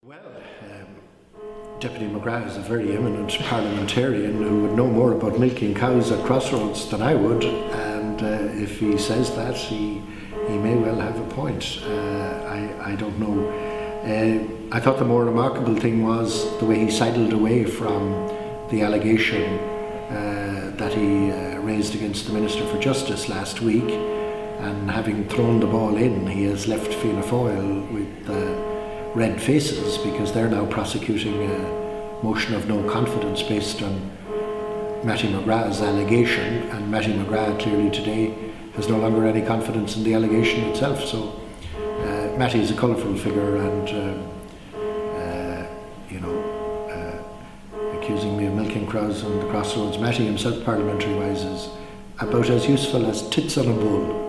Well, Deputy McGrath is a very eminent parliamentarian who would know more about milking cows at Crossroads than I would, and if he says that, he may well have a point. I don't know. I thought the more remarkable thing was the way he sidled away from the allegation that he raised against the Minister for Justice last week, and having thrown the ball in, he has left Fianna Fáil with red faces because they're now prosecuting a motion of no confidence based on Mattie McGrath's allegation, and Mattie McGrath clearly today has no longer any confidence in the allegation itself. So Mattie is a colourful figure, and accusing me of milking cows on the Crossroads, Mattie himself, parliamentary wise, is about as useful as tits on a bull.